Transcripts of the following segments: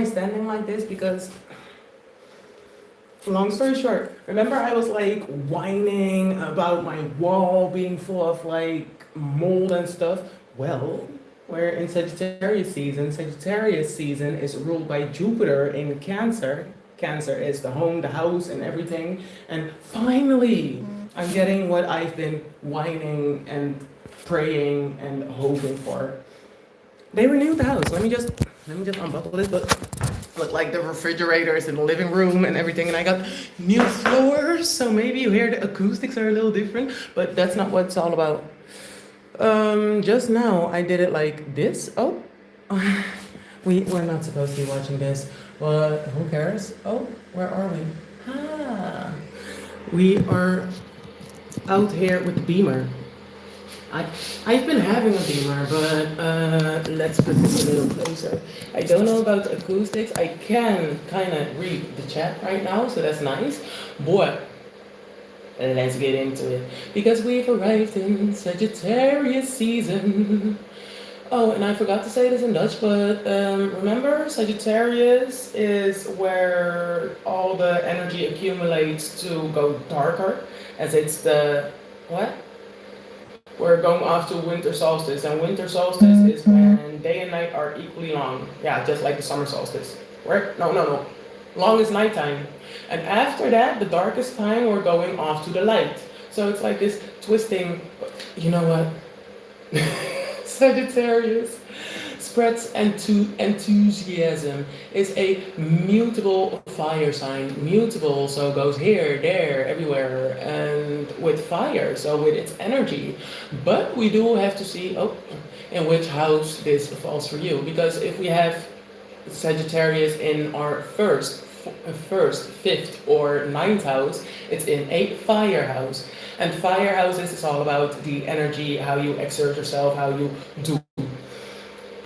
standing like this? Because, long story short, remember I was like whining about my wall being full of like mold and stuff? Well, we're in Sagittarius season. Sagittarius season is ruled by Jupiter in Cancer. Cancer is the home, the house, and everything. And finally, I'm getting what I've been whining and praying and hoping for. They renewed the house. Let me just unbuckle this, but look like the refrigerators in the living room and everything, and I got new floors, so maybe you hear the acoustics are a little different, but that's not what it's all about. Just now I did it like this. Oh, we're not supposed to be watching this, but who cares? Oh, where are we? Ah, we are out here with the Beamer. I, I've been having a Beamer, but let's put this a little closer. I don't know about the acoustics. I can kind of read the chat right now, so that's nice. But let's get into it because we've arrived in Sagittarius season. Oh, and I forgot to say this in Dutch, but remember, Sagittarius is where all the energy accumulates to go darker, as it's the what? We're going off to winter solstice, and winter solstice is when day and night are equally long. Yeah, just like the summer solstice. Right? No. Long is nighttime. And after that, the darkest time, we're going off to the light. So it's like this twisting, you know what? Sagittarius spreads enthusiasm, is a mutable fire sign. Mutable, so goes here, there, everywhere, and with fire, so with its energy. But we do have to see, in which house this falls for you. Because if we have Sagittarius in our first, fifth, or ninth house, it's in a fire house. And fire houses is all about the energy, how you exert yourself, how you do.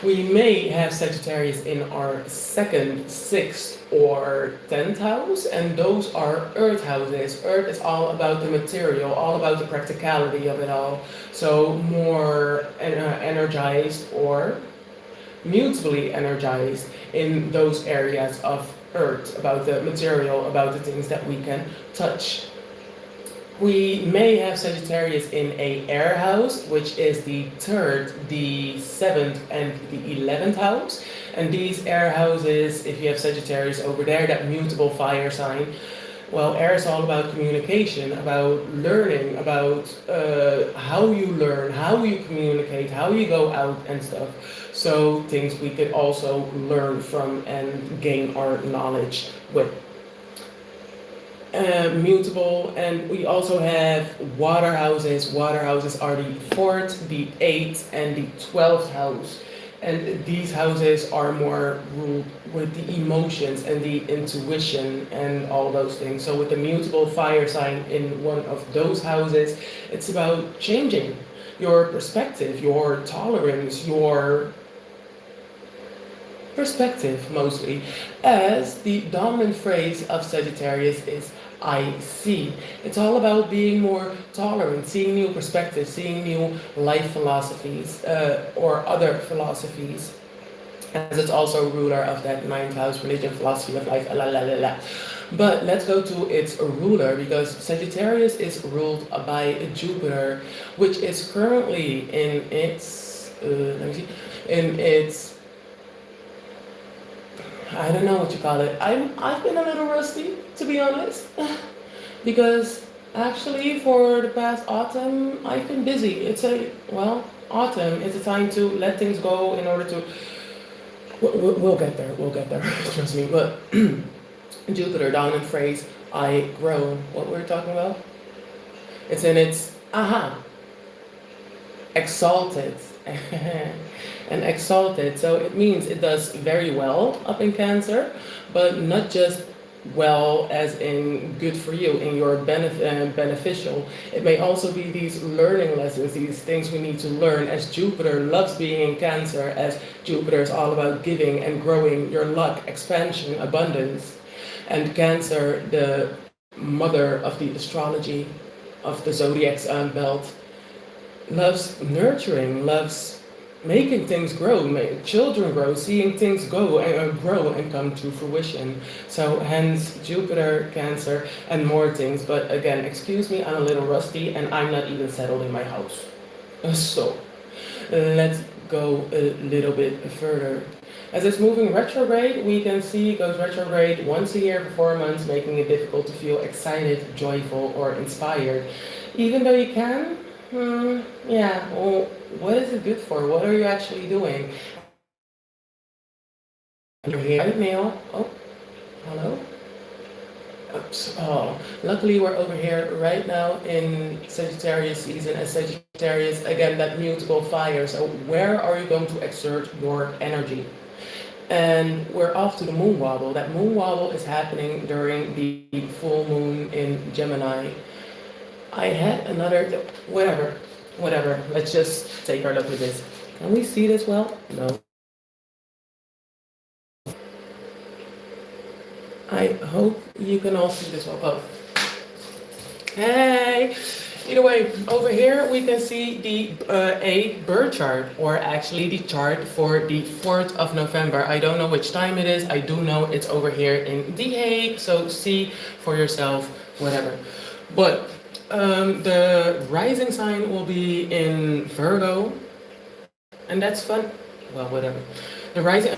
We may have Sagittarius in our second, sixth, or 10th house, and those are earth houses. Earth is all about the material, all about the practicality of it all. So more energized or mutably energized in those areas of earth, about the material, about the things that we can touch. We may have Sagittarius in a air house, which is the third, the seventh, and the 11th house. And these air houses, if you have Sagittarius over there, that mutable fire sign, well, air is all about communication, about learning, about how you learn, how you communicate, how you go out and stuff. So things we could also learn from and gain our knowledge with. Mutable, and we also have water houses. Water houses are the fourth, the eighth, and the 12th house. And these houses are more ruled with the emotions and the intuition and all those things. So with the mutable fire sign in one of those houses, it's about changing your perspective, your tolerance, your perspective mostly, as the dominant phrase of Sagittarius is I see. It's all about being more tolerant, seeing new perspectives, seeing new life philosophies or other philosophies, as it's also ruler of that ninth house, religion, philosophy of life, la la la la. But let's go to its ruler, because Sagittarius is ruled by Jupiter, which is currently in its in its, I don't know what you call it. I've been a little rusty, to be honest, because actually for the past autumn I've been busy. Autumn is a time to let things go in order to. We'll get there. We'll get there. Trust me. But Jupiter, dominant phrase, I grow. What were we talking about? It's in its exalted. And exalted, so it means it does very well up in Cancer, but not just well as in good for you, in your beneficial. It may also be these learning lessons, these things we need to learn, as Jupiter loves being in Cancer, as Jupiter is all about giving and growing your luck, expansion, abundance. And Cancer, the mother of the astrology, of the zodiac's belt, loves nurturing, loves making things grow, children grow, seeing things grow and come to fruition. So hence Jupiter, Cancer, and more things. But again, excuse me, I'm a little rusty and I'm not even settled in my house. So let's go a little bit further. As it's moving retrograde, we can see it goes retrograde once a year for 4 months, making it difficult to feel excited, joyful, or inspired. Even though you can, yeah, well, what is it good for? What are you actually doing? You're here right now. Oh, hello? Oops. Oh, luckily we're over here right now in Sagittarius season. As Sagittarius, again, that mutable fire. So where are you going to exert your energy? And we're off to the moon wobble. That moon wobble is happening during the full moon in Gemini. I had another, whatever. Let's just take our look at this. Can we see this well? No. I hope you can all see this well. Oh. Hey! Either way, over here we can see the a birth chart, or actually the chart for the 4th of November. I don't know which time it is. I do know it's over here in The Hague, so see for yourself, whatever. But the rising sign will be in Virgo, and that's fun. Well, whatever. The rising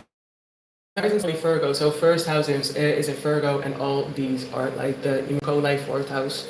sign will be Virgo, so first house is in Virgo, and all these are like the Coli 4th house,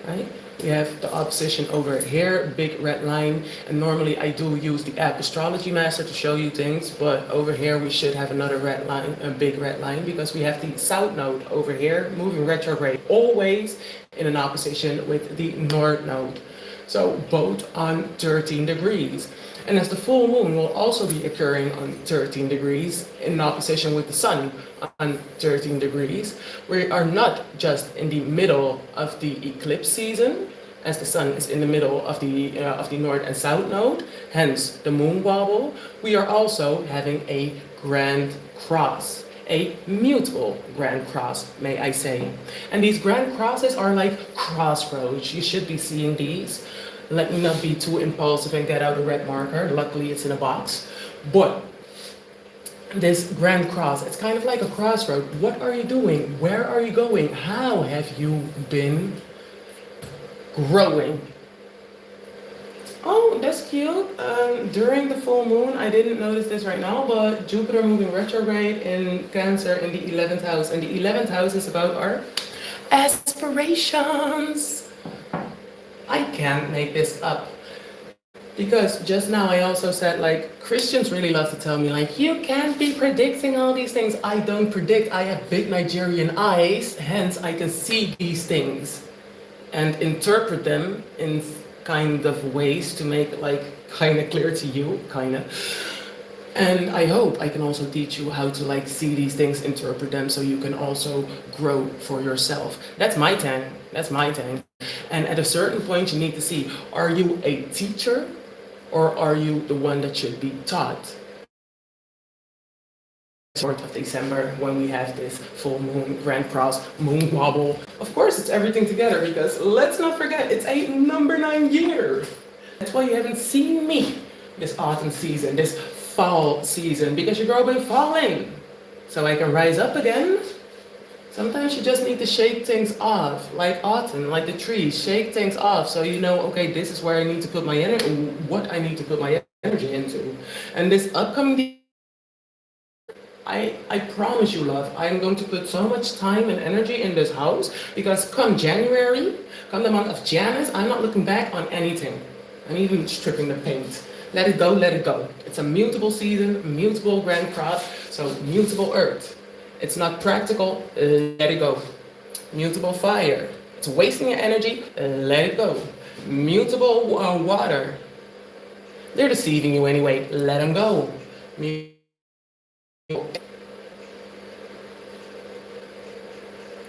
right? We have the opposition over here, big red line, and normally I do use the app Astrology Master to show you things, but over here we should have another red line, a big red line, because we have the South Node over here moving retrograde, always in an opposition with the North Node. So both on 13 degrees. And as the full moon will also be occurring on 13 degrees in opposition with the sun on 13 degrees, we are not just in the middle of the eclipse season, as the sun is in the middle of the north and south node, hence the moon wobble. We are also having a grand cross, a mutable grand cross, may I say. And these grand crosses are like crossroads. You should be seeing these. Let me not be too impulsive and get out a red marker. Luckily it's in a box. But this grand cross, it's kind of like a crossroad. What are you doing? Where are you going? How have you been growing? Oh, that's cute. During the full moon, I didn't notice this right now, but Jupiter moving retrograde in Cancer in the 11th house. And the 11th house is about our aspirations. I can't make this up. Because just now I also said, like, Christians really love to tell me, like, you can't be predicting all these things. I don't predict. I have big Nigerian eyes, hence I can see these things and interpret them in kind of ways to make it, like, kind of clear to you, kind of. And I hope I can also teach you how to, like, see these things, interpret them, so you can also grow for yourself. That's my thing. That's my thing. And at a certain point, you need to see, are you a teacher or are you the one that should be taught? 4th of December, when we have this full moon, grand cross, moon wobble. Of course, it's everything together, because let's not forget, it's a number 9 year. That's why you haven't seen me this autumn season, this fall season, because you've all been falling. So I can rise up again. Sometimes you just need to shake things off, like autumn, like the trees, shake things off so you know, okay, this is where I need to put my energy, what I need to put my energy into. And this upcoming, I promise you, love, I'm going to put so much time and energy in this house, because come January, come the month of Janus, I'm not looking back on anything. I'm even stripping the paint. Let it go, let it go. It's a mutable season, mutable grand cross, so mutable earth. It's not practical, let it go. Mutable fire, it's wasting your energy, let it go. Mutable water, they're deceiving you anyway, let them go.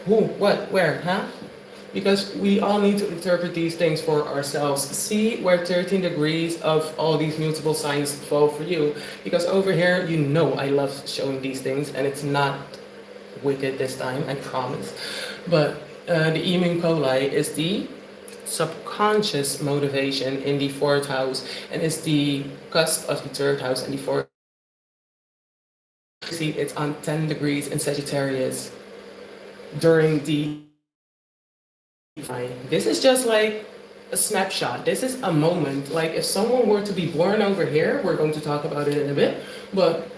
Who, what, where, huh? Because we all need to interpret these things for ourselves. See where 13 degrees of all these mutable signs fall for you. Because over here, you know I love showing these things, and it's not wicked this time, I promise. But the Coli is the subconscious motivation in the fourth house, and it's the cusp of the third house and the fourth. See, it's on 10 degrees in Sagittarius during the. This is just like a snapshot. This is a moment. Like if someone were to be born over here, we're going to talk about it in a bit, but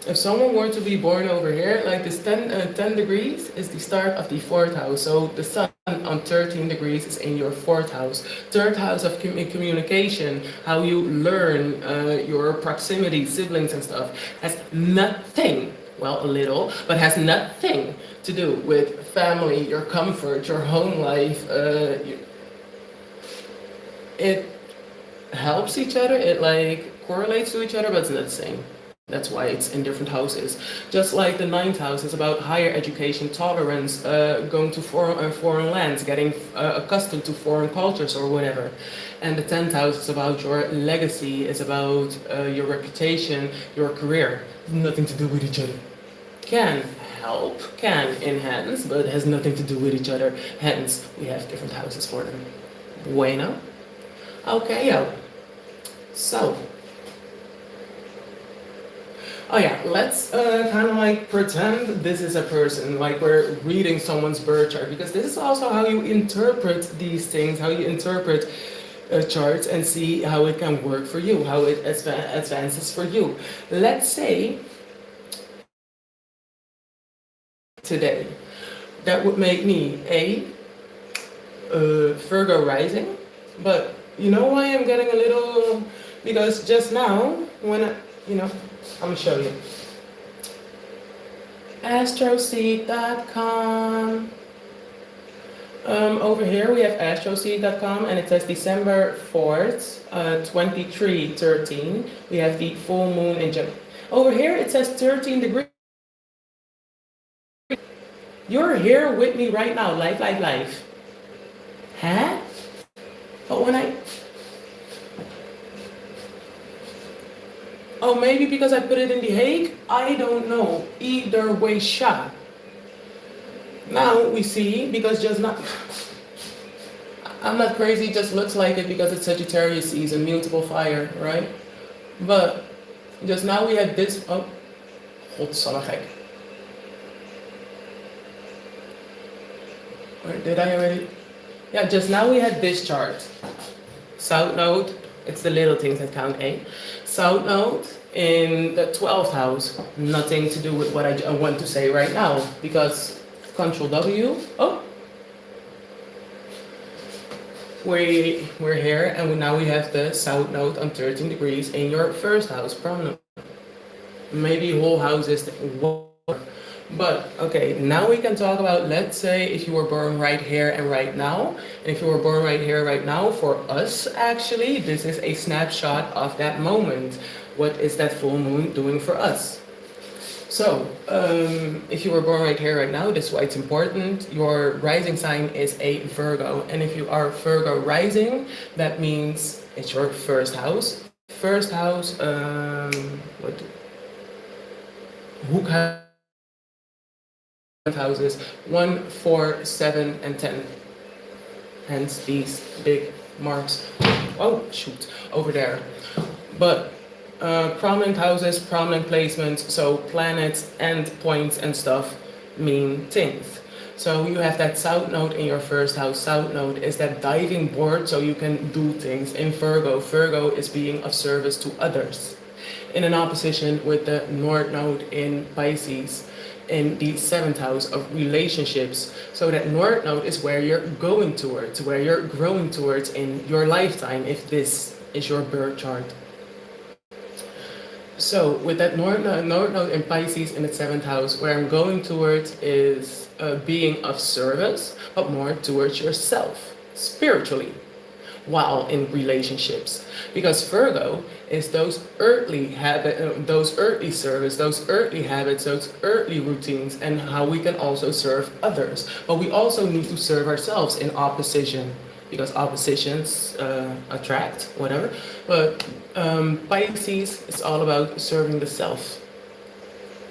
if someone were to be born over here, like this 10 degrees is the start of the fourth house. So the sun on 13 degrees is in your fourth house. Third house of communication, how you learn, your proximity, siblings and stuff, has nothing, well, a little, but has nothing to do with family, your comfort, your home life. It helps each other, it like correlates to each other, but it's not the same. That's why it's in different houses. Just like the ninth house is about higher education, tolerance, going to foreign lands, getting accustomed to foreign cultures or whatever. And the 10th house is about your legacy, is about your reputation, your career. Nothing to do with each other. Can help, can enhance, but has nothing to do with each other. Hence, we have different houses for them. Bueno. Okay, yo. So. Oh yeah, let's kind of like pretend this is a person, like we're reading someone's birth chart, because this is also how you interpret these things, how you interpret charts and see how it can work for you, how it advances for you. Let's say today, that would make me a Virgo rising, but you know why I'm getting a little, because just now, when I, I'm gonna show you. Astroseed.com. Over here we have astroseed.com and it says December 4th, 2313. We have the full moon in Gemini. Over here it says 13 degrees. You're here with me right now, live. Huh? But when oh, maybe because I put it in The Hague? I don't know. Either way shot. Now we see, because just not, I'm not crazy, just looks like it because it's Sagittarius season, mutable fire, right? But just now we had this, oh, godsamme. Or did I already? Yeah, just now we had this chart. South Node, it's the little things that count, eh? South Node in the 12th house, nothing to do with what I want to say right now, because Control W, oh, we're here, and now we have the South Node on 13 degrees in your first house, prominent. Maybe whole house is, but okay, now we can talk about, let's say if you were born right here and right now, and if you were born right here right now, for us actually, this is a snapshot of that moment. What is that full moon doing for us? So, if you were born right here right now, this is why it's important. Your rising sign is a Virgo, and if you are Virgo rising, that means it's your first house. First house, what? Hook houses 1, 4, 7, and 10. Hence these big marks. Oh shoot, over there. But prominent houses, prominent placements, so planets and points and stuff mean things. So you have that South Node in your first house. South Node is that diving board, so you can do things. In Virgo, Virgo is being of service to others. In an opposition with the North Node in Pisces, in the 7th house of relationships. So that North Node is where you're going towards, where you're growing towards in your lifetime, if this is your birth chart. So with that North Node in Pisces in the 7th house, where I'm going towards is being of service, but more towards yourself, spiritually, while in relationships. Because Virgo is those earthly those earthly service, those earthly habits, those earthly routines, and how we can also serve others. But we also need to serve ourselves in opposition, because oppositions attract, whatever. But Pisces is all about serving the self.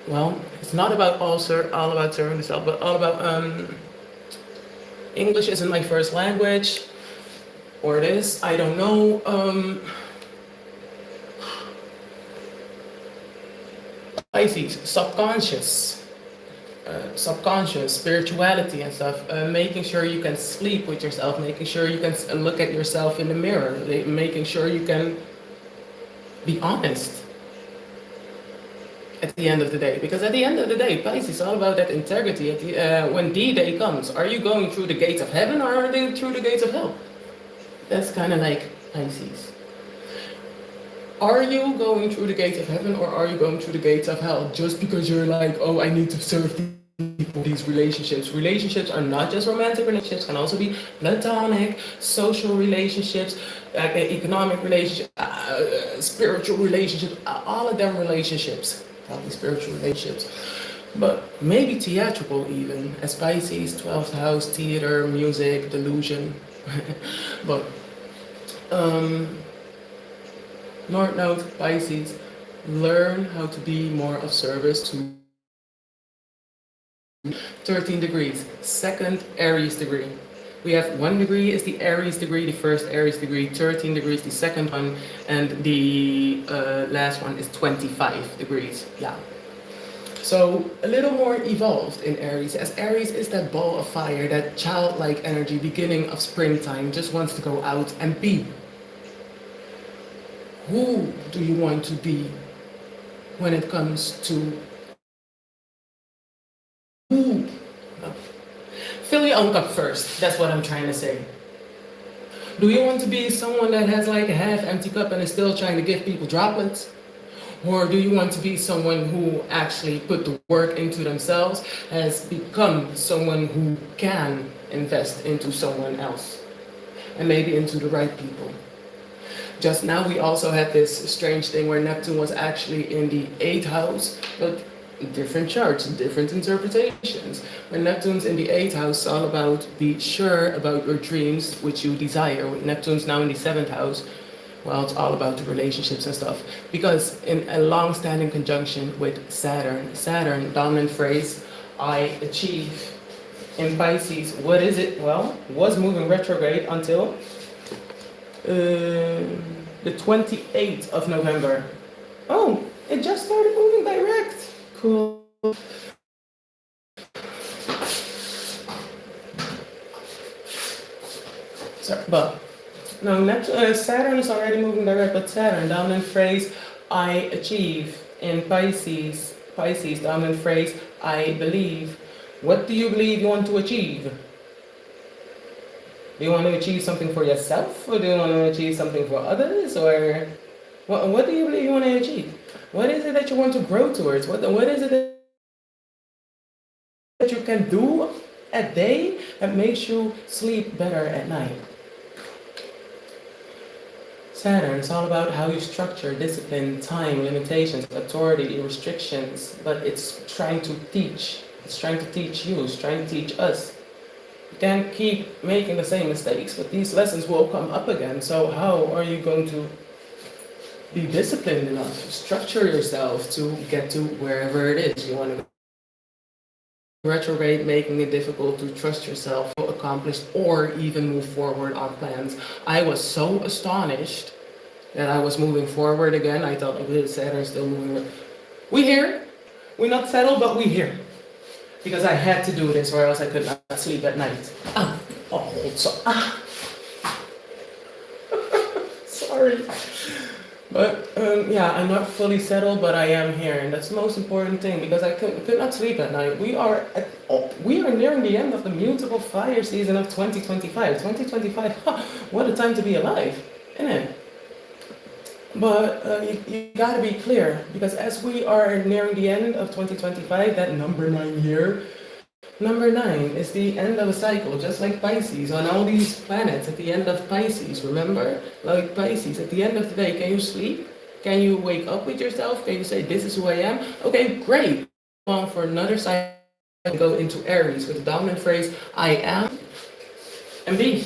Well, it's not about all about serving the self, but all about English isn't my first language. or this, I don't know. Pisces, subconscious spirituality and stuff, making sure you can sleep with yourself, making sure you can look at yourself in the mirror, making sure you can be honest at the end of the day. Because at the end of the day, Pisces is all about that integrity. When D-Day comes, are you going through the gates of heaven or are they through the gates of hell? That's kind of like Pisces. Are you going through the gates of heaven or are you going through the gates of hell? Just because you're like, oh, I need to serve people, these relationships. Relationships are not just romantic relationships, can also be platonic, social relationships, economic relationships, spiritual relationships, all of them relationships, probably spiritual relationships. But maybe theatrical even, as Pisces, 12th house, theater, music, delusion. But, North Node, Pisces, learn how to be more of service to 13 degrees, second Aries degree. We have 1 degree is the Aries degree, the first Aries degree, 13 degrees, the second one, and the last one is 25 degrees. Yeah. So a little more evolved in Aries, as Aries is that ball of fire, that childlike energy, beginning of springtime, just wants to go out and be. Who do you want to be when it comes to who? No. Fill your own cup first. That's what I'm trying to say. Do you want to be someone that has like a half empty cup and is still trying to give people droplets? Or do you want to be someone who actually put the work into themselves, has become someone who can invest into someone else and maybe into the right people? Just now we also had this strange thing where Neptune was actually in the 8th house, but different charts, different interpretations. When Neptune's in the 8th house, it's all about be sure about your dreams, which you desire. When Neptune's now in the 7th house, well, it's all about the relationships and stuff. Because in a long-standing conjunction with Saturn, dominant phrase, I achieve. In Pisces, what is it? Well, was moving retrograde until the 28th of November. Oh, it just started moving direct. Cool. Sorry, but no, Saturn is already moving direct, but Saturn, dominant phrase, I achieve. In Pisces, dominant phrase, I believe. What do you believe you want to achieve? Do you want to achieve something for yourself, or do you want to achieve something for others, or what do you believe you want to achieve? What is it that you want to grow towards? What is it that you can do a day that makes you sleep better at night? Saturn is all about how you structure, discipline, time, limitations, authority, restrictions, but it's trying to teach. It's trying to teach you, it's trying to teach us. You can't keep making the same mistakes, but these lessons will come up again. So how are you going to be disciplined enough, structure yourself to get to wherever it is you want to go? Retrograde, making it difficult to trust yourself, accomplish, or even move forward on plans. I was so astonished that I was moving forward again. I thought, okay, Saturn's still moving. We here. We're not settled, but we here. Because I had to do this or else I could not sleep at night. Sorry. But yeah, I'm not fully settled, but I am here, and that's the most important thing, because I could not sleep at night. We are nearing the end of the mutable fire season of 2025. 2025, what a time to be alive, isn't it? But you gotta be clear, because as we are nearing the end of 2025, that number 9 year, number 9 is the end of a cycle, just like Pisces, on all these planets at the end of Pisces, remember? Like Pisces, at the end of the day, can you sleep? Can you wake up with yourself? Can you say, this is who I am? Okay, great. On for another cycle, and go into Aries with the dominant phrase, I am, and be.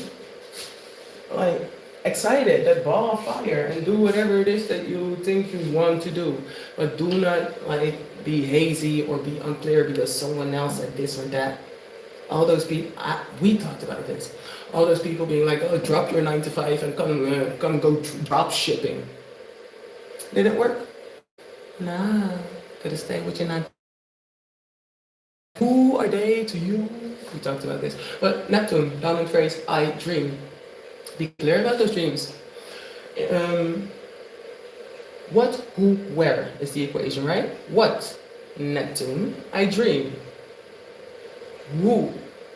Like, excited, that ball of fire, and do whatever it is that you think you want to do. But do not like be hazy or be unclear because someone else said this or that. All those people, we talked about this. All those people being like, oh, drop your 9 to 5 and come go drop shipping. Did it work? Nah, could have stayed with your 9. Who are they to you? We talked about this. But Neptune, dominant phrase, I dream. Be clear about those dreams. What, who, where is the equation, right? What? Neptune, I dream. Who?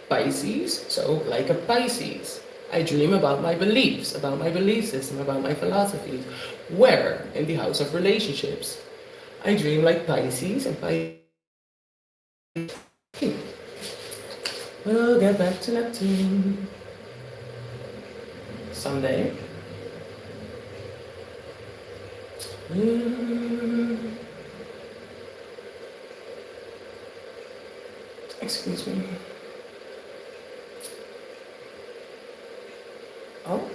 Pisces, so like a Pisces. I dream about my beliefs, about my belief system, about my philosophies. Where? In the house of relationships. I dream like Pisces and Pisces. We'll get back to Neptune someday. Excuse me. Oh,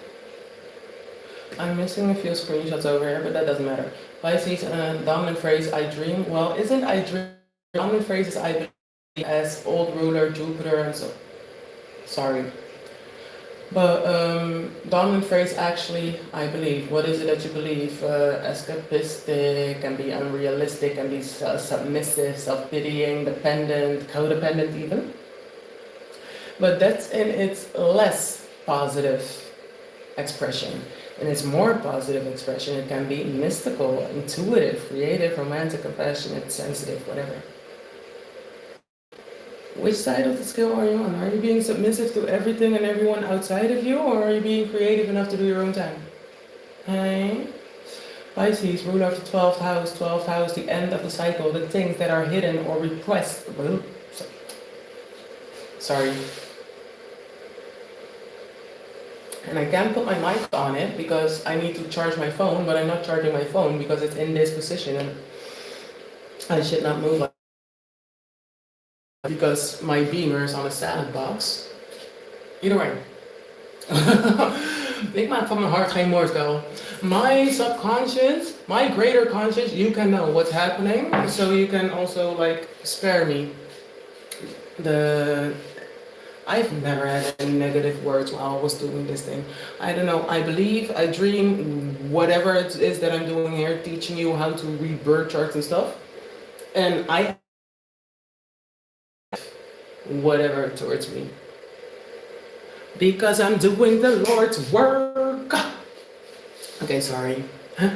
I'm missing a few screenshots over here, but that doesn't matter. Pisces, dominant phrase, I dream. Well, isn't I dream? Dominant phrase is I believe as old ruler, Jupiter, and so. Sorry. But dominant phrase actually, I believe. What is it that you believe? Escapistic, can be unrealistic, can be submissive, self-pitying, dependent, codependent even. But that's in its less positive expression. In its more positive expression, it can be mystical, intuitive, creative, romantic, compassionate, sensitive, whatever. Which side of the scale are you on? Are you being submissive to everything and everyone outside of you, or are you being creative enough to do your own thing? Hey? Pisces, ruler of the 12th house, the end of the cycle, the things that are hidden or repressed. Sorry. And I can't put my mic on it because I need to charge my phone, but I'm not charging my phone because it's in this position and I should not move because my beamer is on a salad box. Either way. Ik maak van mijn hart geen moordkuil. My subconscious, my greater conscious, you can know what's happening, so you can also like spare me. I've never had any negative words while I was doing this thing. I don't know, I believe, I dream, whatever it is that I'm doing here, teaching you how to read birth charts and stuff. And I whatever towards me. Because I'm doing the Lord's work. Okay, sorry.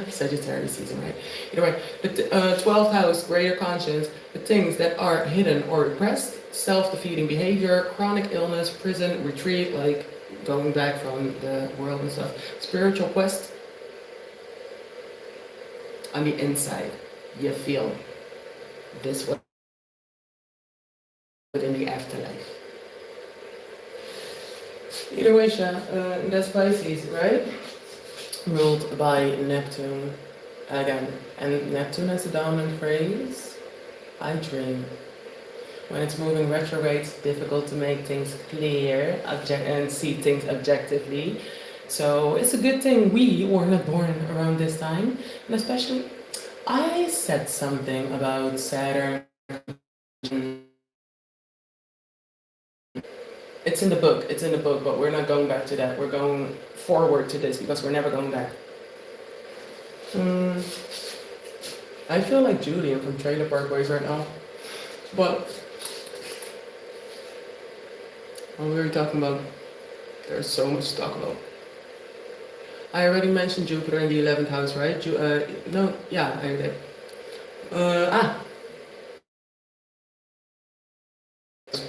Sagittarius season, right? Either way, the 12th house, greater conscience, the things that are hidden or repressed, self-defeating behavior, chronic illness, prison, retreat, like going back from the world and stuff, spiritual quest. On the inside, you feel this way. In the afterlife. Either way, that's Pisces, right? Ruled by Neptune again. And Neptune has a dominant phrase, I dream. When it's moving retrograde, it's difficult to make things clear and see things objectively. So it's a good thing we were not born around this time. And especially, I said something about Saturn. It's in the book, but we're not going back to that. We're going forward to this because we're never going back. I feel like Julian from Trailer Park Boys right now. But what were we talking about? There's so much to talk about. I already mentioned Jupiter in the 11th house, right? No, yeah, I did.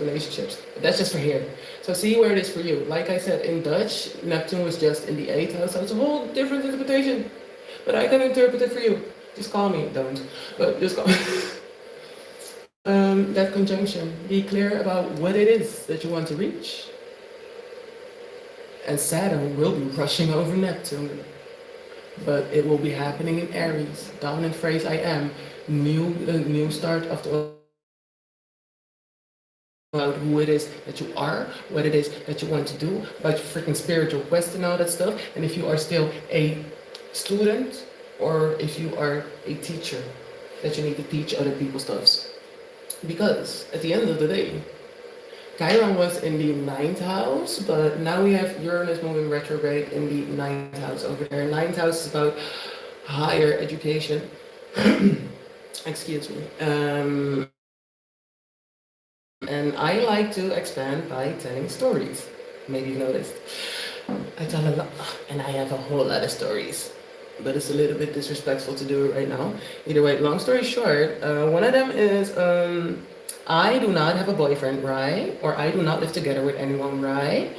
Relationships. That's just for here. So see where it is for you. Like I said, in Dutch, Neptune was just in the 8th house, so it's a whole different interpretation. But I can interpret it for you. Just call me. Don't. But just call me. That conjunction. Be clear about what it is that you want to reach. And Saturn will be rushing over Neptune. But it will be happening in Aries. Dominant phrase, I am. New start of the about who it is that you are, what it is that you want to do, about your freaking spiritual quest and all that stuff, and if you are still a student or if you are a teacher, that you need to teach other people stuff. Because at the end of the day, Chiron was in the ninth house, but now we have Uranus moving retrograde in the ninth house over there. Ninth house is about higher education. Excuse me. And I like to expand by telling stories. Maybe you noticed. I tell a lot, and I have a whole lot of stories. But it's a little bit disrespectful to do it right now. Either way, long story short, one of them is I do not have a boyfriend, right? Or I do not live together with anyone, right?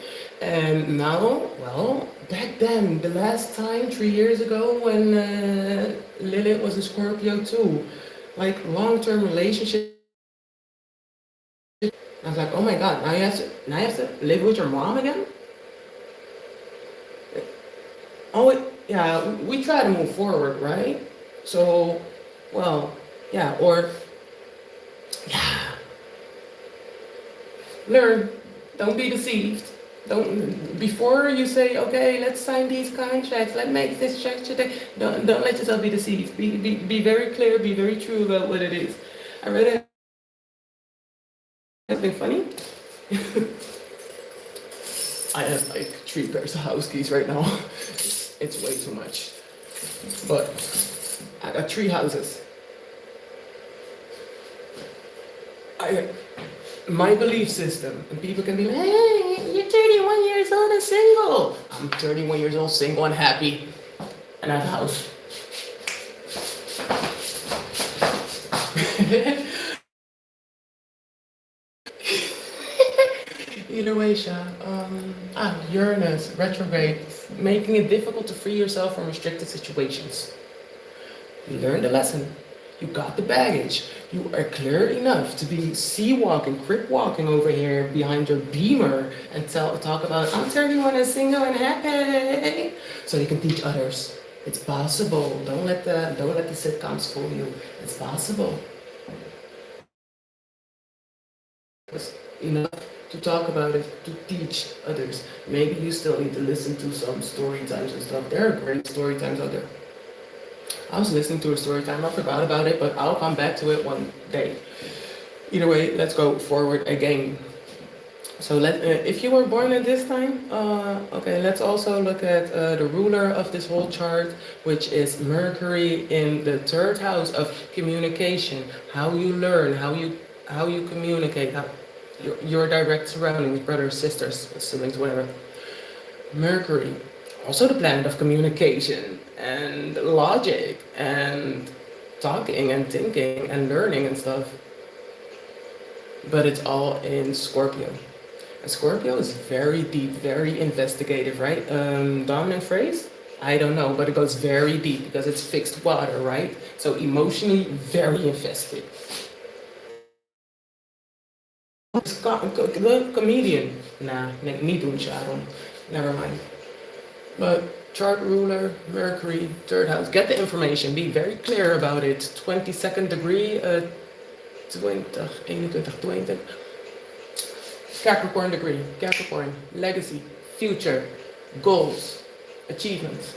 And now, well, back then, the last time, 3 years ago, when Lilith was a Scorpio too, like long-term relationship. I was like, oh my God, now you have to live with your mom again? Oh, yeah, we try to move forward, right? So, well, yeah, or, yeah, learn, don't be deceived. Don't, before you say, okay, let's sign these contracts, let's make this check today, don't let yourself be deceived. Be very clear, be very true about what it is. I read something funny. I have like 3 pairs of house keys right now. It's way too much. But I got 3 houses. My belief system, and people can be like, hey, you're 31 years old and single. I'm 31 years old, single and happy. And I have a house. Either way, Sha, Uranus, retrograde, making it difficult to free yourself from restricted situations. You learned the lesson. You got the baggage. You are clear enough to be sea walking, crip walking over here behind your beamer and talk about, I'm 31 and single and happy. So you can teach others. It's possible. Don't let the sitcoms fool you. It's possible. Enough to talk about it, to teach others. Maybe you still need to listen to some story times and stuff. There are great story times out there. I was listening to a story time, I forgot about it, but I'll come back to it one day. Either way, let's go forward again. So if you were born at this time, okay, let's also look at the ruler of this whole chart, which is Mercury in the 3rd house of communication, how you learn, how you communicate, your direct surroundings, brothers, sisters, siblings, whatever. Mercury, also the planet of communication and logic and talking and thinking and learning and stuff. But it's all in Scorpio. And Scorpio is very deep, very investigative, right? Dominant phrase? I don't know, but it goes very deep because it's fixed water, right? So emotionally very invested. Comedian. Nah, niet doen, Sharon. Never mind. But chart ruler, Mercury, 3rd house. Get the information. Be very clear about it. 22nd degree, 20. Capricorn degree. Capricorn. Legacy. Future. Goals. Achievements.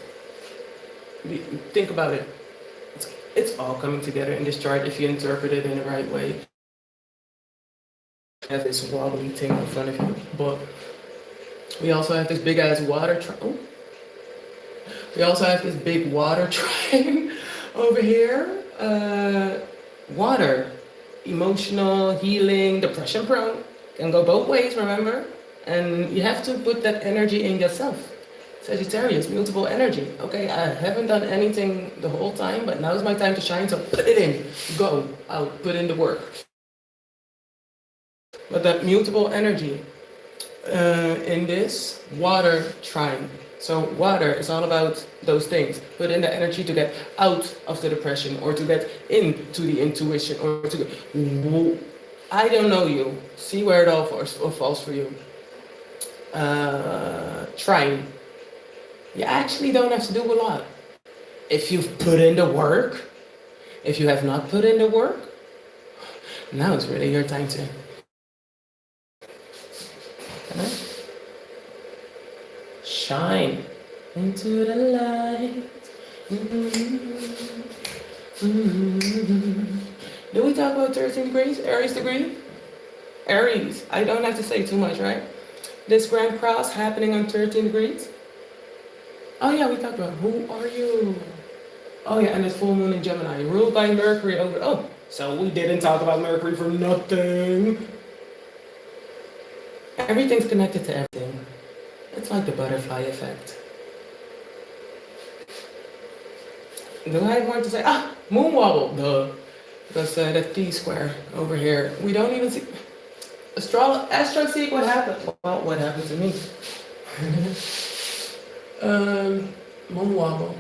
Think about it. It's all coming together in this chart if you interpret it in the right way. Have this wobbly thing in front of you, but we also have this big ass water we also have this big water trine over here. Water, emotional, healing, depression prone, can go both ways, remember? And you have to put that energy in yourself. Sagittarius, mutable energy. Okay, I haven't done anything the whole time, but now's my time to shine, so put it in. Go out, put in the work. But that mutable energy in this water trine. So water is all about those things. Put in the energy to get out of the depression or to get into the intuition or to, I don't know you. See where it all falls for you. Trine. You actually don't have to do a lot. If you've put in the work, if you have not put in the work, now is really your time to shine into the light. Did we talk about 13 degrees, Aries degree? Aries, I don't have to say too much, right? This grand cross happening on 13 degrees. Oh yeah, we talked about who are you? Oh yeah, and this full moon in Gemini, ruled by Mercury over. Oh, so we didn't talk about Mercury for nothing. Everything's connected to everything. It's like the butterfly effect. Do I want to say moon wobble? Duh. Because that T square over here, we don't even see. Astro seek what happened. Well, what happened to me? Moon wobble.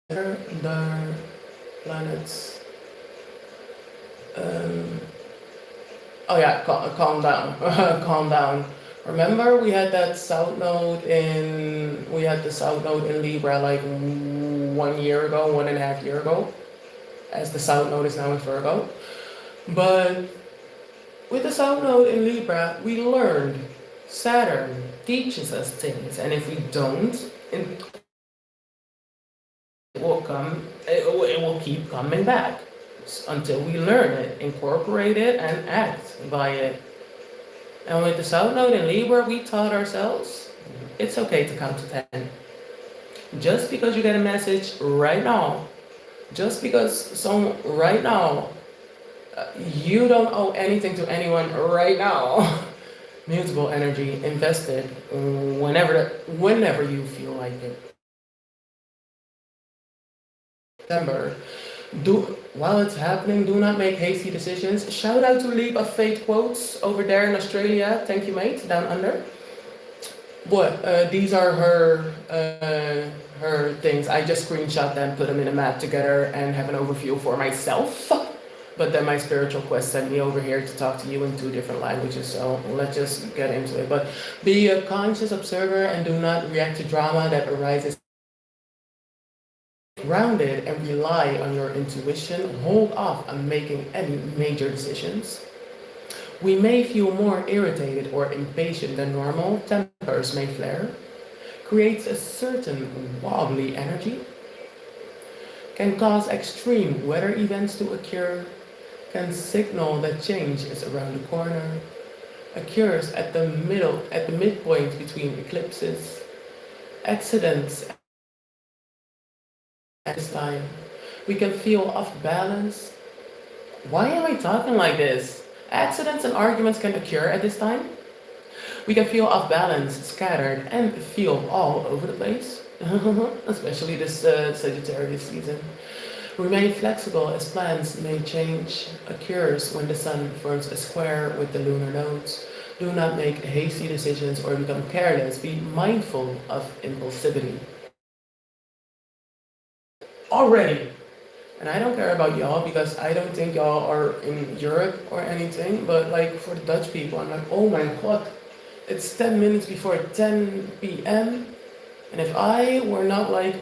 The planets. Oh yeah, calm down. Calm down. Remember we had that south node in Libra like 1 year ago, 1.5 years ago, as the south node is now in Virgo. But with the south node in Libra, we learned Saturn teaches us things, and if we don't, it will keep coming back until we learn it, incorporate it, and act by it. And with the south node in Libra, we taught ourselves it's okay to count to 10. Just because you get a message right now, just because right now, you don't owe anything to anyone right now. Mutable energy invested whenever you feel like it. September. While it's happening, do not make hasty decisions. Shout out to Leap of Fate Quotes over there in Australia. Thank you, mate. Down under. But these are her things. I just screenshot them, put them in a map together, and have an overview for myself. But then my spiritual quest sent me over here to talk to you in 2 different languages. So let's just get into it. But be a conscious observer and do not react to drama that arises. Grounded and rely on your intuition. Hold off on making any major decisions. We may feel more irritated or impatient than normal. Tempers may flare. Creates a certain wobbly energy. Can cause extreme weather events to occur. Can signal that change is around the corner. Occurs at the midpoint between eclipses. Accidents. At this time, we can feel off balance. Why am I talking like this? Accidents and arguments can occur at this time. We can feel off balance, scattered, and feel all over the place. Especially this Sagittarius season. Remain flexible as plans may change. Occurs when the sun forms a square with the lunar nodes. Do not make hasty decisions or become careless. Be mindful of impulsivity. Already. And I don't care about y'all because I don't think y'all are in Europe or anything, but like for the Dutch people, I'm like, oh my god, it's 10 minutes before 10 p.m. And if I were not like,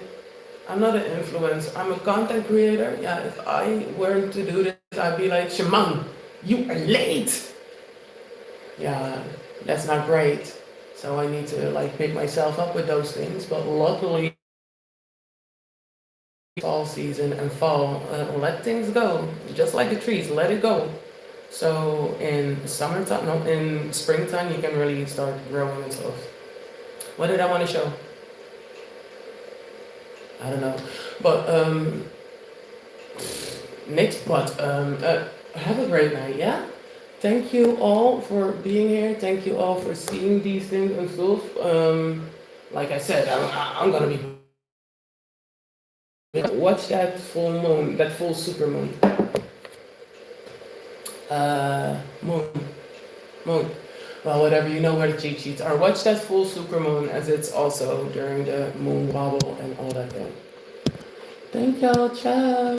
I'm not an influencer, I'm a content creator. Yeah, if I were to do this, I'd be like, Shmoane, you are late. Yeah, that's not great. So I need to like pick myself up with those things, but luckily, fall season and fall, let things go, just like the trees, let it go. So in summertime, no, in springtime, you can really start growing and stuff. What did I want to show? I don't know, but have a great night, yeah? Thank you all for being here. Thank you all for seeing these things and stuff. Like I said, I'm gonna be. Watch that full moon, that full super moon. Moon. Well, whatever, you know where the cheat sheets are. Watch that full super moon as it's also during the moon wobble and all that thing. Thank y'all, ciao.